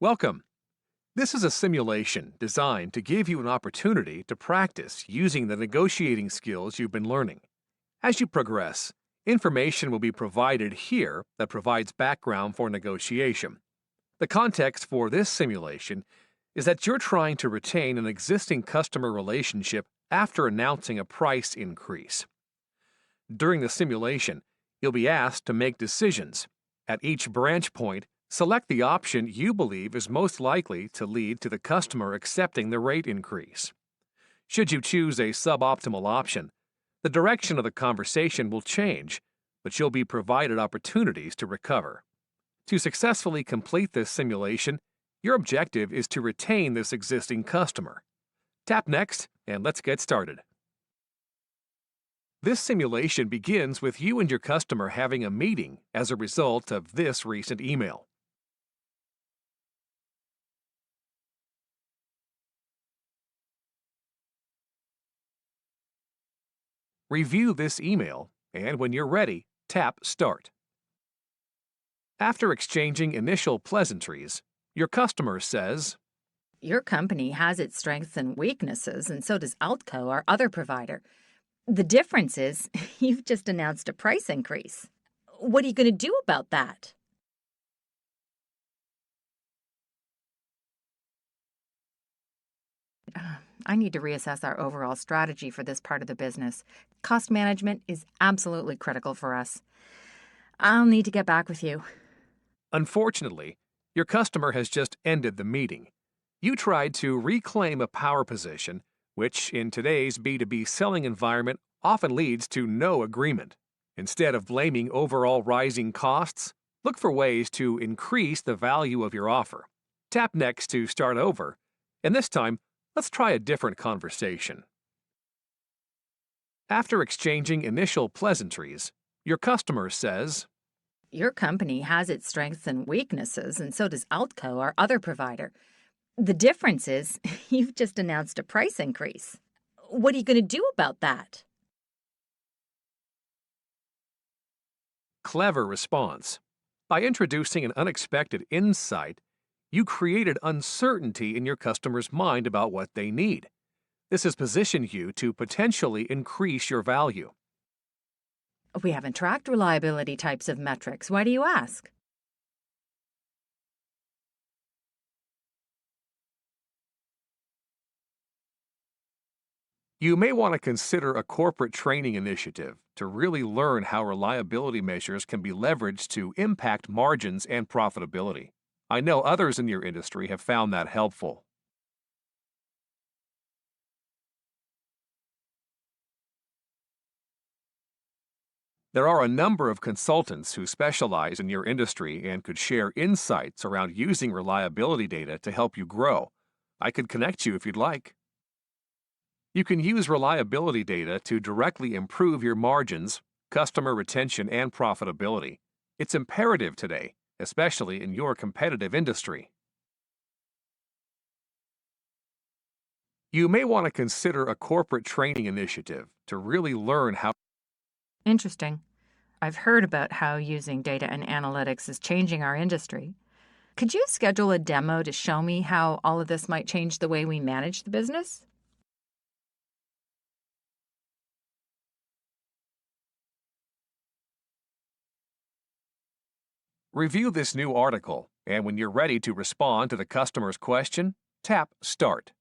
Welcome. This is a simulation designed to give you an opportunity to practice using the negotiating skills you've been learning. As you progress, information will be provided here that provides background for negotiation. The context for this simulation is that you're trying to retain an existing customer relationship after announcing a price increase. During the simulation, you'll be asked to make decisions. At each branch point, select the option you believe is most likely to lead to the customer accepting the rate increase. Should you choose a suboptimal option, the direction of the conversation will change, but you'll be provided opportunities to recover. To successfully complete this simulation, your objective is to retain this existing customer. Tap Next and let's get started. This simulation begins with you and your customer having a meeting as a result of this recent email. Review this email, and when you're ready, tap Start. After exchanging initial pleasantries, your customer says, Your company has its strengths and weaknesses, and so does Altco, our other provider. The difference is you've just announced a price increase. What are you going to do about that? I need to reassess our overall strategy for this part of the business. Cost management is absolutely critical for us. I'll need to get back with you. Unfortunately, your customer has just ended the meeting. You tried to reclaim a power position, which in today's B2B selling environment often leads to no agreement. Instead of blaming overall rising costs, look for ways to increase the value of your offer. Tap Next to start over, and this time, let's try a different conversation. After exchanging initial pleasantries, your customer says, Your company has its strengths and weaknesses, and so does Altco, our other provider. The difference is you've just announced a price increase. What are you going to do about that? Clever response. By introducing an unexpected insight, you created uncertainty in your customer's mind about what they need. This has positioned you to potentially increase your value. We haven't tracked reliability types of metrics. Why do you ask? You may want to consider a corporate training initiative to really learn how reliability measures can be leveraged to impact margins and profitability. I know others in your industry have found that helpful. There are a number of consultants who specialize in your industry and could share insights around using reliability data to help you grow. I could connect you if you'd like. You can use reliability data to directly improve your margins, customer retention, and profitability. It's imperative today, especially in your competitive industry. You may want to consider a corporate training initiative to really learn how. Interesting. I've heard about how using data and analytics is changing our industry. Could you schedule a demo to show me how all of this might change the way we manage the business? Review this new article, and when you're ready to respond to the customer's question, tap Start.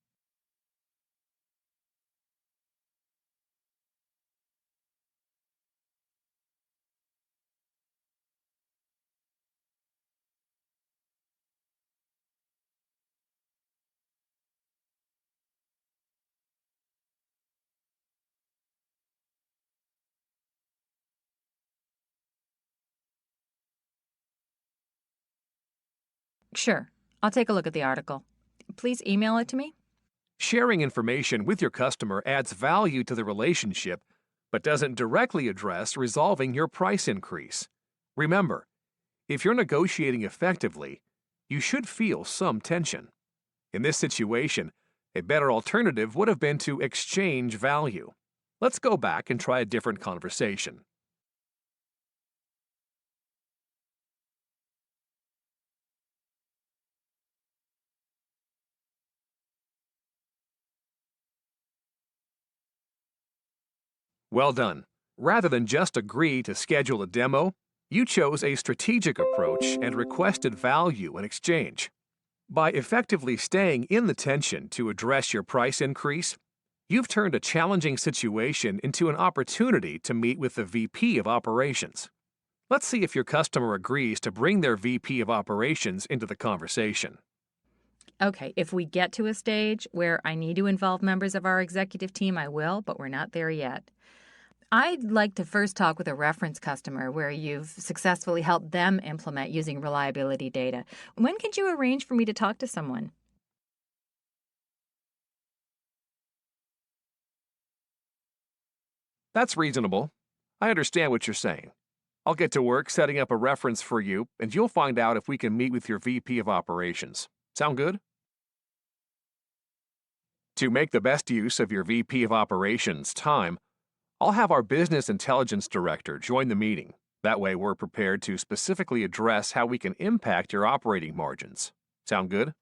Sure. I'll take a look at the article. Please email it to me. Sharing information with your customer adds value to the relationship, but doesn't directly address resolving your price increase. Remember, if you're negotiating effectively, you should feel some tension. In this situation, a better alternative would have been to exchange value. Let's go back and try a different conversation. Well done. Rather than just agree to schedule a demo, you chose a strategic approach and requested value in exchange. By effectively staying in the tension to address your price increase, you've turned a challenging situation into an opportunity to meet with the VP of Operations. Let's see if your customer agrees to bring their VP of Operations into the conversation. Okay, if we get to a stage where I need to involve members of our executive team, I will, but we're not there yet. I'd like to first talk with a reference customer where you've successfully helped them implement using reliability data. When could you arrange for me to talk to someone? That's reasonable. I understand what you're saying. I'll get to work setting up a reference for you, and you'll find out if we can meet with your VP of Operations. Sound good? To make the best use of your VP of Operations time, I'll have our Business Intelligence Director join the meeting. That way, we're prepared to specifically address how we can impact your operating margins. Sound good?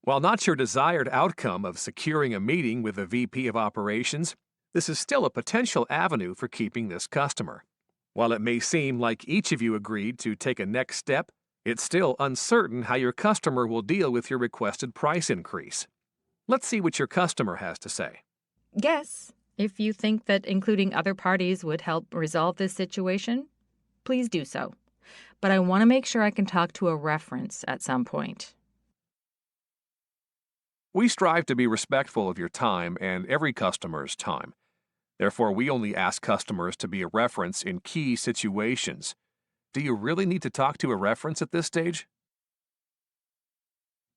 While not your desired outcome of securing a meeting with the VP of Operations, this is still a potential avenue for keeping this customer. While it may seem like each of you agreed to take a next step, it's still uncertain how your customer will deal with your requested price increase. Let's see what your customer has to say. Yes, if you think that including other parties would help resolve this situation, please do so. But I want to make sure I can talk to a reference at some point. We strive to be respectful of your time and every customer's time. Therefore, we only ask customers to be a reference in key situations. Do you really need to talk to a reference at this stage?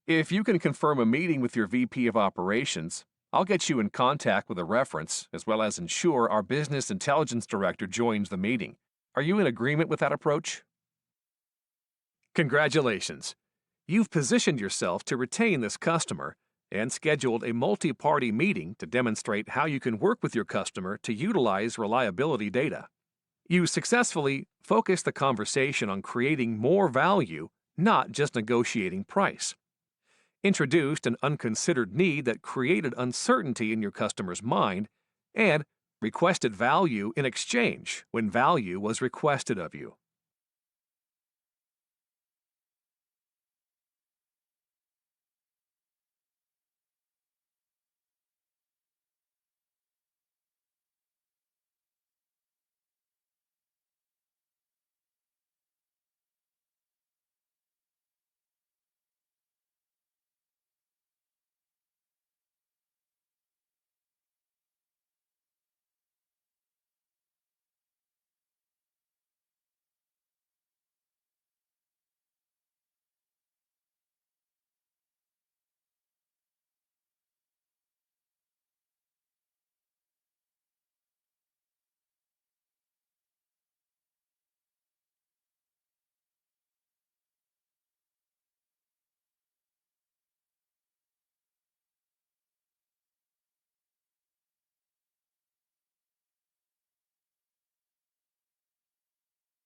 If you can confirm a meeting with your VP of Operations, I'll get you in contact with a reference, as well as ensure our Business Intelligence Director joins the meeting. Are you in agreement with that approach? Congratulations! You've positioned yourself to retain this customer and scheduled a multi-party meeting to demonstrate how you can work with your customer to utilize reliability data. You successfully focused the conversation on creating more value, not just negotiating price. Introduced an unconsidered need that created uncertainty in your customer's mind, and requested value in exchange when value was requested of you.